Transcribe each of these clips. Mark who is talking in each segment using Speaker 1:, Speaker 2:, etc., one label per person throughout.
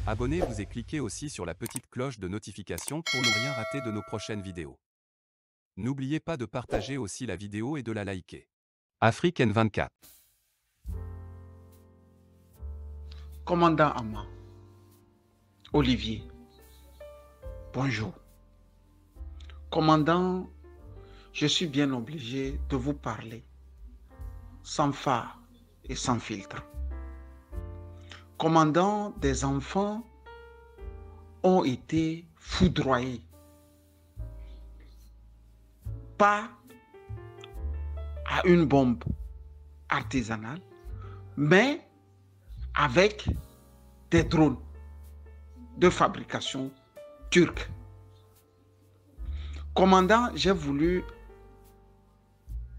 Speaker 1: Abonnez-vous et cliquez aussi sur la petite cloche de notification pour ne rien rater de nos prochaines vidéos. N'oubliez pas de partager aussi la vidéo et de la liker. Afrique N24.
Speaker 2: Commandant Ama, Olivier, bonjour. Commandant, je suis bien obligé de vous parler sans phare et sans filtre. Commandant, des enfants ont été foudroyés. Pas à une bombe artisanale, mais avec des drones de fabrication turque. Commandant, j'ai voulu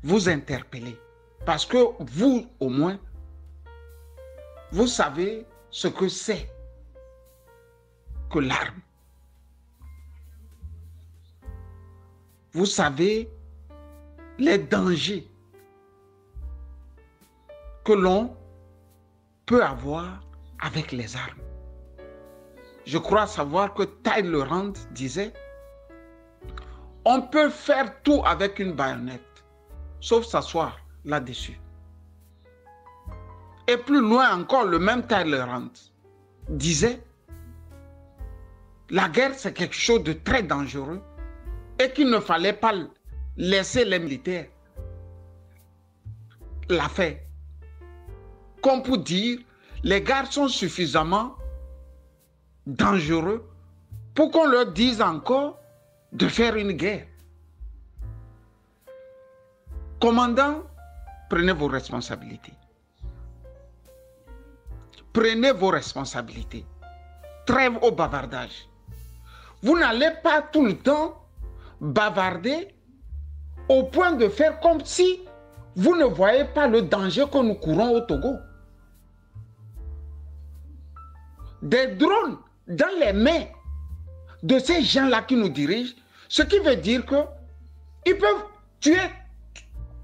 Speaker 2: vous interpeller parce que vous, au moins, vous savez ce que c'est que l'arme. Vous savez les dangers que l'on peut avoir avec les armes. Je crois savoir que Talleyrand disait « On peut faire tout avec une baïonnette, sauf s'asseoir là-dessus. » Et plus loin encore, le même Talleyrand disait « La guerre, c'est quelque chose de très dangereux et qu'il ne fallait pas laisser les militaires la faire. » Comme pour dire, les gars sont suffisamment dangereux pour qu'on leur dise encore de faire une guerre. Commandant, prenez vos responsabilités. Prenez vos responsabilités. Trêve au bavardage. Vous n'allez pas tout le temps bavarder au point de faire comme si vous ne voyez pas le danger que nous courons au Togo. Des drones dans les mains de ces gens-là qui nous dirigent, ce qui veut dire qu'ils peuvent tuer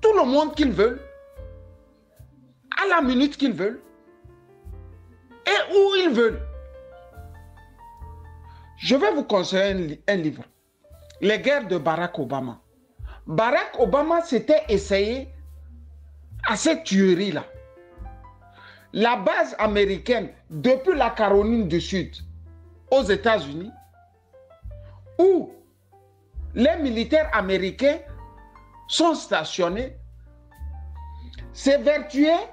Speaker 2: tout le monde qu'ils veulent, à la minute qu'ils veulent, et où ils veulent. Je vais vous conseiller un livre, Les guerres de Barack Obama. Barack Obama s'était essayé à cette tuerie-là. La base américaine, depuis la Caroline du Sud aux États-Unis, où les militaires américains sont stationnés, s'évertuaient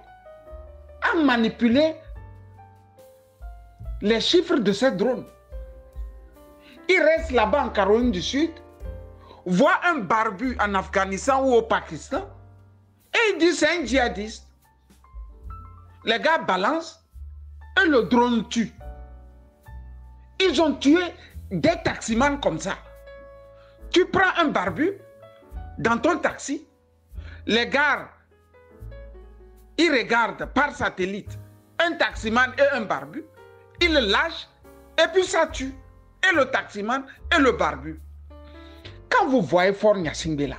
Speaker 2: à manipuler les chiffres de ces drones. Ils restent là-bas en Caroline du Sud, voient un barbu en Afghanistan ou au Pakistan, et ils disent c'est un djihadiste. Les gars balancent et le drone tue. Ils ont tué des taximans comme ça. Tu prends un barbu dans ton taxi, les gars, ils regardent par satellite un taximan et un barbu, ils le lâchent et puis ça tue. Et le taximan et le barbu. Quand vous voyez Fort Gnassingbé là,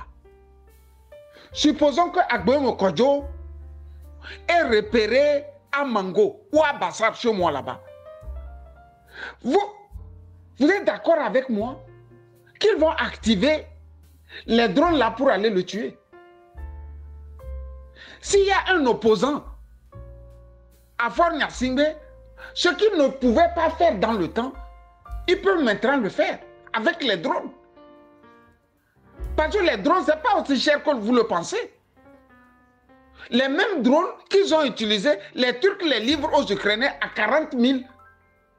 Speaker 2: supposons que Agboymo Kodjo est repéré à Mango ou à Bassab chez moi là-bas. Vous êtes d'accord avec moi qu'ils vont activer les drones là pour aller le tuer? S'il y a un opposant à Fort Gnassingbé, ce qu'il ne pouvait pas faire dans le temps, il peut maintenant le faire avec les drones. Parce que les drones, ce n'est pas aussi cher que vous le pensez. Les mêmes drones qu'ils ont utilisés, les Turcs les livrent aux Ukrainiens à 40 000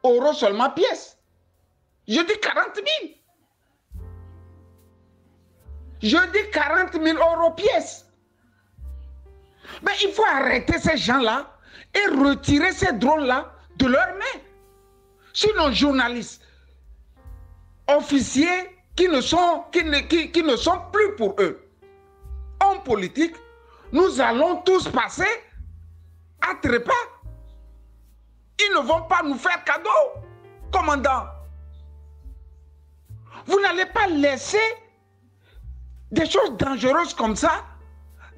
Speaker 2: € seulement pièce. Je dis 40 000. Je dis 40 000 € pièce. Mais il faut arrêter ces gens-là et retirer ces drones-là de leurs mains. Sinon, journalistes, officiers qui ne sont plus pour eux, hommes politiques, nous allons tous passer à trépas. Ils ne vont pas nous faire cadeau, commandant. Vous n'allez pas laisser des choses dangereuses comme ça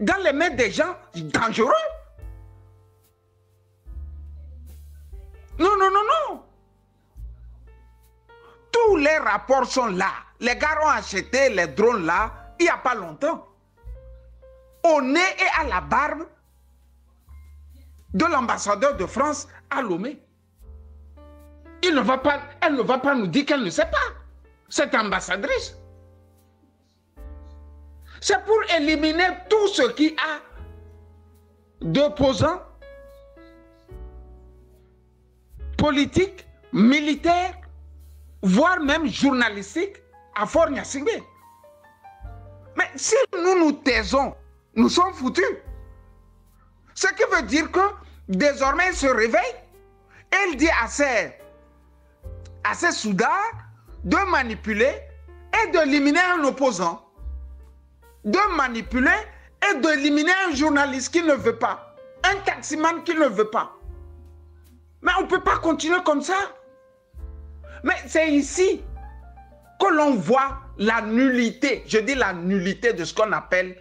Speaker 2: dans les mains des gens dangereux. Non, non, non, non. les rapports sont là. Les gars ont acheté les drones là il n'y a pas longtemps. Au nez et à la barbe de l'ambassadeur de France à Lomé. Elle ne va pas nous dire qu'elle ne sait pas. Cette ambassadrice. C'est pour éliminer tout ce qui a d'opposants politiques, militaires, voire même journalistiques à Fort Gnassingbé. Mais si nous nous taisons, nous sommes foutus. Ce qui veut dire que désormais il se réveille et il dit à ses soudards de manipuler et d'éliminer un opposant. De manipuler et d'éliminer un journaliste qui ne veut pas. Un taximan qui ne veut pas. Mais on ne peut pas continuer comme ça. Mais c'est ici que l'on voit la nullité. Je dis la nullité de ce qu'on appelle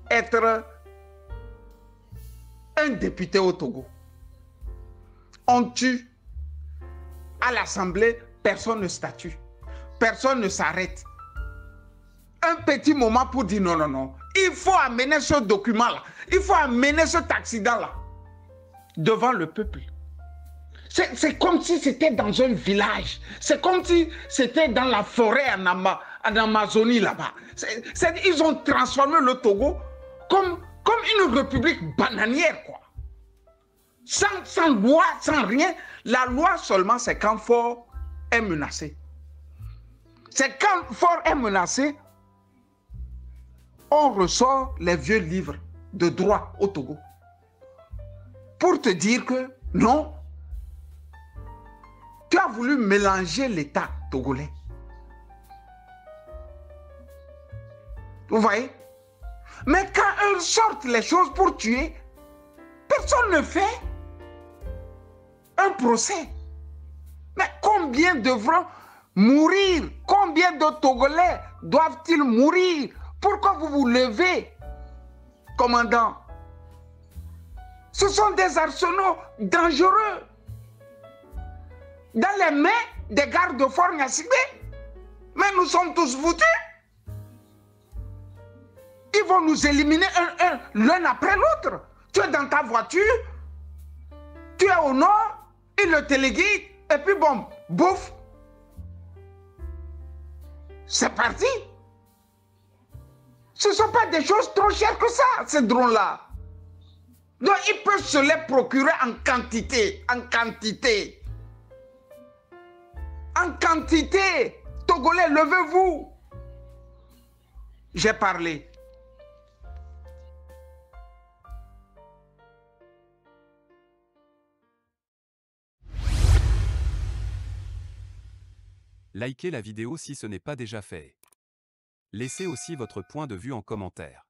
Speaker 2: être un député au Togo. On tue. À l'Assemblée, personne ne statue. Personne ne s'arrête. Un petit moment pour dire non, non, non. Il faut amener ce document-là. Il faut amener cet accident-là devant le peuple. C'est comme si c'était dans un village. C'est comme si c'était dans la forêt en Amazonie là-bas. Ils ont transformé le Togo comme une république bananière, quoi. Sans loi, sans rien. La loi seulement, c'est quand Fort est menacé. C'est quand Fort est menacé, on ressort les vieux livres de droit au Togo. Pour te dire que non, tu as voulu mélanger l'État togolais. Vous voyez? Mais quand eux sortent les choses pour tuer, personne ne fait un procès. Mais combien devront mourir? Combien de Togolais doivent-ils mourir? Pourquoi vous vous levez, commandant? Ce sont des arsenaux dangereux dans les mains des gardes de Fort Gnassingbé. Mais nous sommes tous foutus. Ils vont nous éliminer l'un après l'autre. Tu es dans ta voiture, tu es au nord, ils le téléguident, et puis bon, bouffe. C'est parti. Ce ne sont pas des choses trop chères que ça, ces drones-là. Donc, ils peuvent se les procurer en quantité, en quantité. En quantité. Togolais, levez-vous. J'ai parlé.
Speaker 1: Likez la vidéo si ce n'est pas déjà fait. Laissez aussi votre point de vue en commentaire.